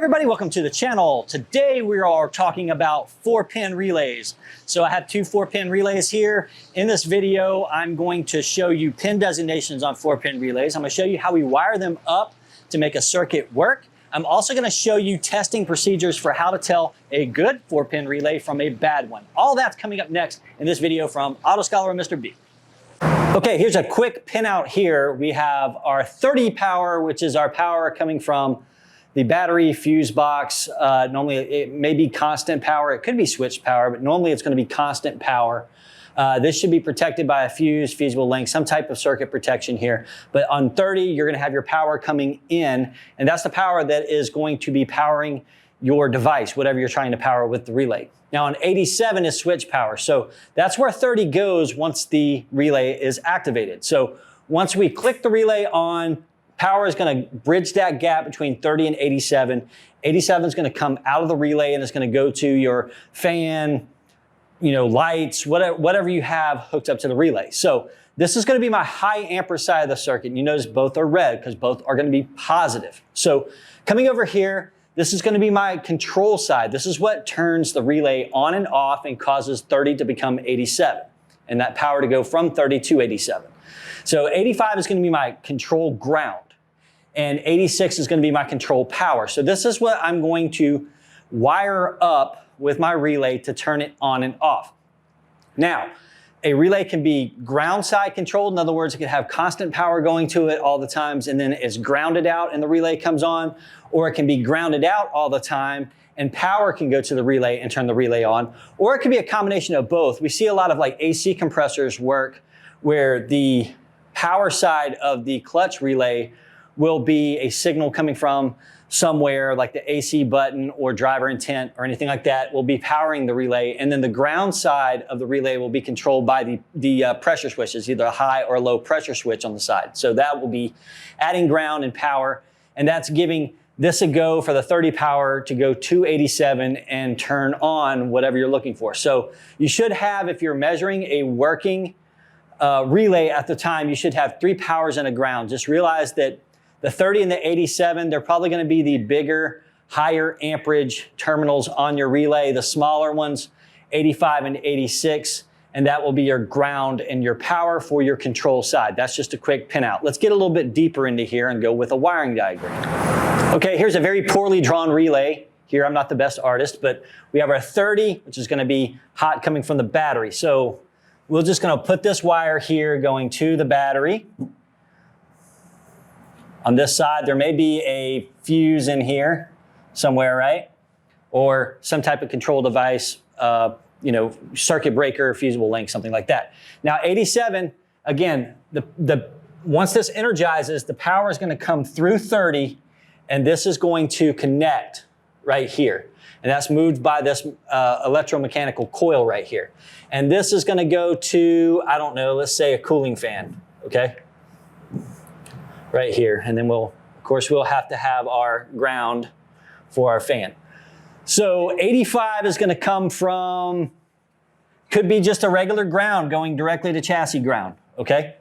everybody, welcome to the channel. Today we are talking about 4-pin relays. So I have two 4-pin relays here. In this video, I'm going to show you pin designations on 4-pin relays. I'm going to show you how we wire them up to make a circuit work. I'm also going to show you testing procedures for how to tell a good 4-pin relay from a bad one. All that's coming up next in this video from Auto Scholar Mr. B. Okay, here's a quick pinout here. We have our 30 power, which is our power coming from the battery fuse box. Normally it may be constant power. It could be switched power, but normally it's going to be constant power. This should be protected by a fuse, fusible link, some type of circuit protection here. But on 30, you're going to have your power coming in, and that's the power that is going to be powering your device, whatever you're trying to power with the relay. Now on 87 is switch power. So that's where 30 goes once the relay is activated. So once we click the relay on, power is going to bridge that gap between 30 and 87. 87 is going to come out of the relay and it's going to go to your fan, lights, whatever you have hooked up to the relay. So this is going to be my high ampere side of the circuit. You notice both are red because both are going to be positive. So coming over here, this is going to be my control side. This is what turns the relay on and off and causes 30 to become 87 and that power to go from 30 to 87. So 85 is going to be my control ground and 86 is going to be my control power. So this is what I'm going to wire up with my relay to turn it on and off. Now, a relay can be ground side controlled. In other words, it can have constant power going to it all the times and then it's grounded out and the relay comes on, or it can be grounded out all the time and power can go to the relay and turn the relay on, or it could be a combination of both. We see a lot of like AC compressors work where the power side of the clutch relay will be a signal coming from somewhere like the AC button or driver intent or anything like that will be powering the relay. And then the ground side of the relay will be controlled by the pressure switches, either a high or a low pressure switch on the side. So that will be adding ground and power. And that's giving this a go for the 30 power to go to 87 and turn on whatever you're looking for. So you should have, if you're measuring a working relay at the time, you should have 3 powers and a ground. Just realize that the 30 and the 87, they're probably going to be the bigger, higher amperage terminals on your relay. The smaller ones, 85 and 86, and that will be your ground and your power for your control side. That's just a quick pinout. Let's get a little bit deeper into here and go with a wiring diagram. Okay, here's a very poorly drawn relay. Here, I'm not the best artist, but we have our 30, which is going to be hot coming from the battery. So we're just going to put this wire here going to the battery. On this side, there may be a fuse in here somewhere, right? Or some type of control device, circuit breaker, fusible link, something like that. Now, 87, again, once this energizes, the power is going to come through 30, and this is going to connect right here. And that's moved by this electromechanical coil right here. And this is going to go to, I don't know, let's say a cooling fan, okay? Right here, and then we'll have to have our ground for our fan. So 85 is going to come from, could be just a regular ground going directly to chassis ground, okay?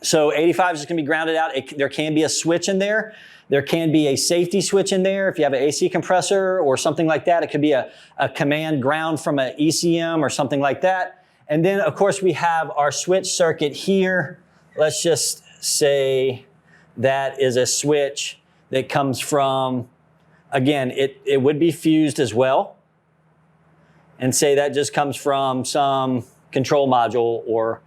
So 85 is just going to be grounded out. There can be a switch in there. There can be a safety switch in there. If you have an AC compressor or something like that, it could be a command ground from an ECM or something like that. And then, of course, we have our switch circuit here. Let's just say that is a switch that comes from, again, it would be fused as well. And say that just comes from some control module or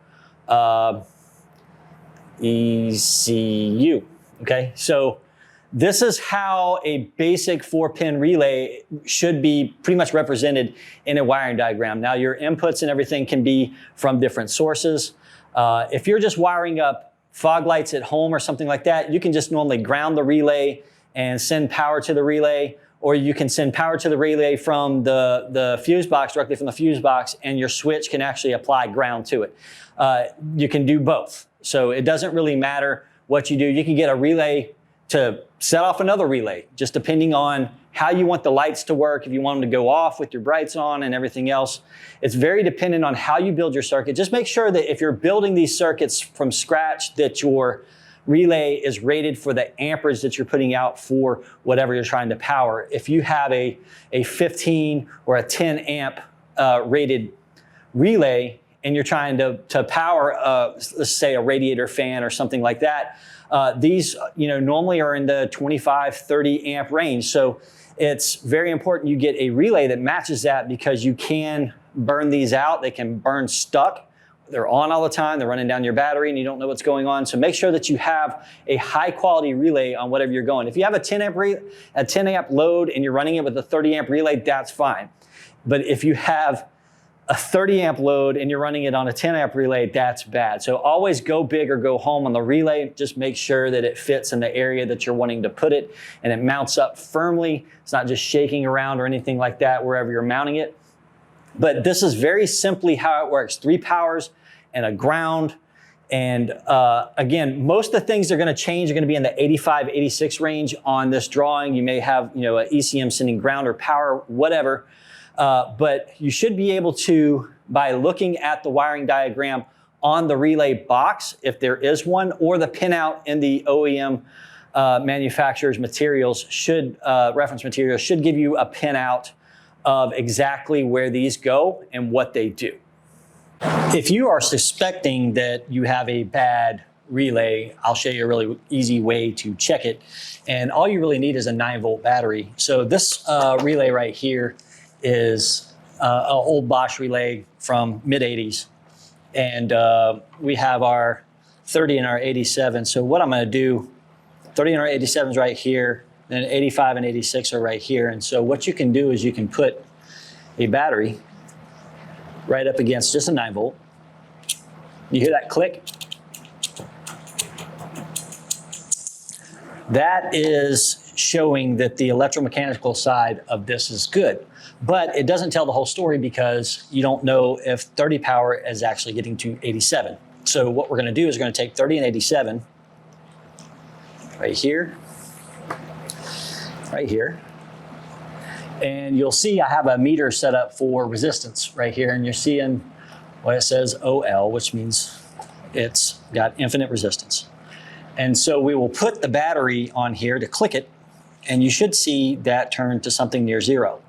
ECU, okay? So this is how a basic 4-pin relay should be pretty much represented in a wiring diagram. Now your inputs and everything can be from different sources. If you're just wiring up fog lights at home or something like that, you can just normally ground the relay and send power to the relay, or you can send power to the relay from the fuse box, directly from the fuse box, and your switch can actually apply ground to it. You can do both. So it doesn't really matter what you do. You can get a relay to set off another relay, just depending on how you want the lights to work, if you want them to go off with your brights on and everything else. It's very dependent on how you build your circuit. Just make sure that if you're building these circuits from scratch, that your relay is rated for the amperage that you're putting out for whatever you're trying to power. If you have a 15 or a 10 amp rated relay and you're trying to power, let's say a radiator fan or something like that, these normally are in the 25, 30 amp range. So it's very important you get a relay that matches that, because you can burn these out. They can burn stuck. They're on all the time. They're running down your battery and you don't know what's going on. So make sure that you have a high quality relay on whatever you're going. If you have a 10 amp load and you're running it with a 30 amp relay, that's fine. But if you have a 30 amp load and you're running it on a 10 amp relay, that's bad. So always go big or go home on the relay. Just make sure that it fits in the area that you're wanting to put it and it mounts up firmly. It's not just shaking around or anything like that wherever you're mounting it. But this is very simply how it works. 3 powers and a ground. And again, most of the things that are going to change are going to be in the 85, 86 range on this drawing. You may have an ECM sending ground or power, whatever. But you should be able to, by looking at the wiring diagram on the relay box, if there is one, or the pinout in the OEM manufacturer's materials, reference materials should give you a pinout of exactly where these go and what they do. If you are suspecting that you have a bad relay, I'll show you a really easy way to check it. And all you really need is a 9-volt battery. So this relay right here is an old Bosch relay from mid-80s. And we have our 30 and our 87. So what I'm going to do, 30 and our 87 is right here, then 85 and 86 are right here. And so what you can do is you can put a battery right up against just a 9-volt. You hear that click? That is showing that the electromechanical side of this is good. But it doesn't tell the whole story, because you don't know if 30 power is actually getting to 87. So what we're going to do is we're going to take 30 and 87 right here, and you'll see I have a meter set up for resistance right here, and you're seeing what it says OL, which means it's got infinite resistance. And so we will put the battery on here to click it, and you should see that turn to something near 0.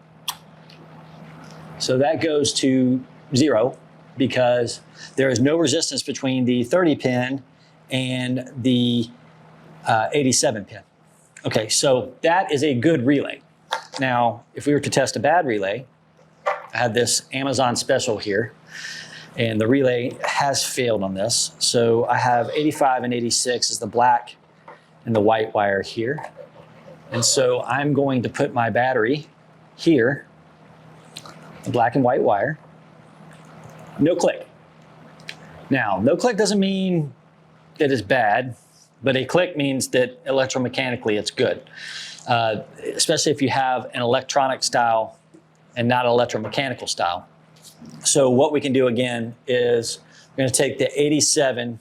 So that goes to 0 because there is no resistance between the 30 pin and the 87 pin. Okay, so that is a good relay. Now, if we were to test a bad relay, I had this Amazon special here, and the relay has failed on this. So I have 85 and 86 is the black and the white wire here. And so I'm going to put my battery here, the black and white wire, no click. Now, no click doesn't mean that it's bad, but a click means that electromechanically it's good, especially if you have an electronic style and not an electromechanical style. So what we can do again is we're going to take the 87,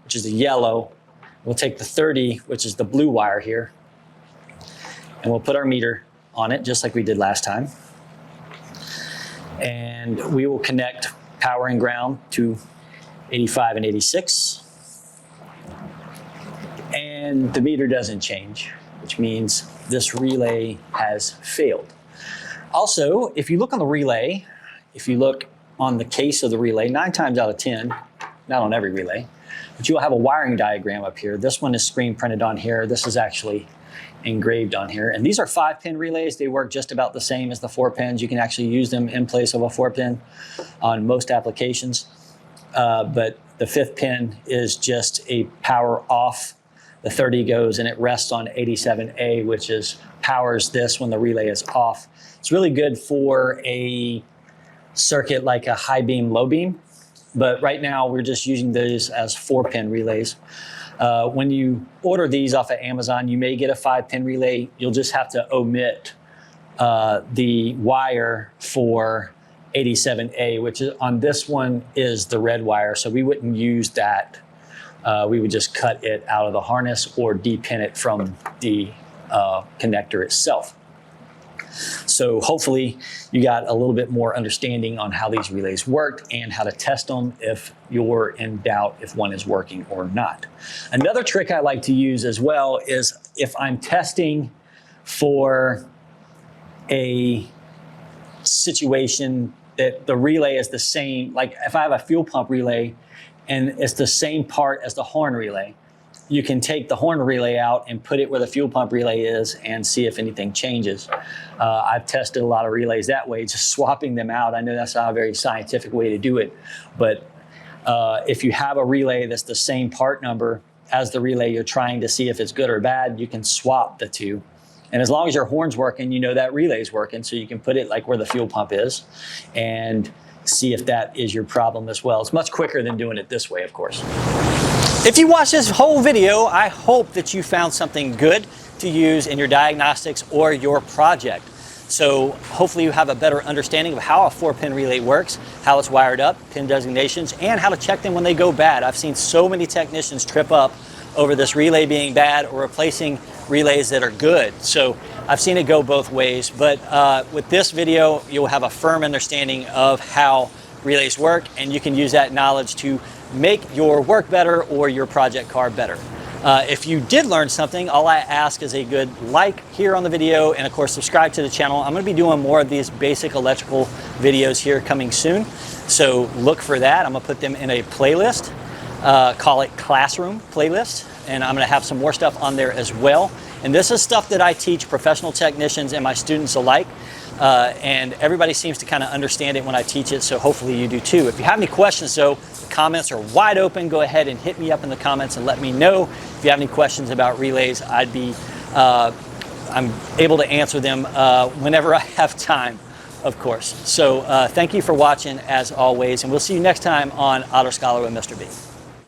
which is the yellow. We'll take the 30, which is the blue wire here, and we'll put our meter on it just like we did last time. And we will connect power and ground to 85 and 86. And the meter doesn't change, which means this relay has failed. Also, if you look on the relay, if you look on the case of the relay, 9 times out of 10, not on every relay, but you'll have a wiring diagram up here. This one is screen printed on here. This is actually engraved on here. And these are 5-pin relays. They work just about the same as the 4 pins. You can actually use them in place of a 4-pin on most applications. But the 5th pin is just a power off. The 30 goes and it rests on 87A, which is powers this when the relay is off. It's really good for a circuit like a high beam, low beam. But right now we're just using these as 4-pin relays. When you order these off of Amazon, you may get a 5-pin relay. You'll just have to omit the wire for 87A, which is on this one is the red wire. So we wouldn't use that. We would just cut it out of the harness or depin it from the connector itself. So hopefully you got a little bit more understanding on how these relays worked and how to test them if you're in doubt if one is working or not. Another trick I like to use as well is if I'm testing for a situation that the relay is the same, like if I have a fuel pump relay and it's the same part as the horn relay, you can take the horn relay out and put it where the fuel pump relay is and see if anything changes. I've tested a lot of relays that way, just swapping them out. I know that's not a very scientific way to do it, but if you have a relay that's the same part number as the relay you're trying to see if it's good or bad, you can swap the two. And as long as your horn's working, you know that relay's working, so you can put it like where the fuel pump is and see if that is your problem as well. It's much quicker than doing it this way, of course. If you watched this whole video, I hope that you found something good to use in your diagnostics or your project. So hopefully you have a better understanding of how a 4-pin relay works, how it's wired up, pin designations, and how to check them when they go bad. I've seen so many technicians trip up over this relay being bad or replacing relays that are good. So I've seen it go both ways, but with this video, you'll have a firm understanding of how relays work, and you can use that knowledge to make your work better or your project car better. If you did learn something, all I ask is a good like here on the video, and of course subscribe to the channel. I'm going to be doing more of these basic electrical videos here coming soon, so look for that. I'm going to put them in a playlist. Call it Classroom Playlist, and I'm going to have some more stuff on there as well. And this is stuff that I teach professional technicians and my students alike, and everybody seems to kind of understand it when I teach it, so hopefully you do too. If you have any questions though, the comments are wide open. Go ahead and hit me up in the comments and let me know. If you have any questions about relays, I'm able to answer them whenever I have time, of course. So thank you for watching as always, and we'll see you next time on Auto Scholar with Mr. B.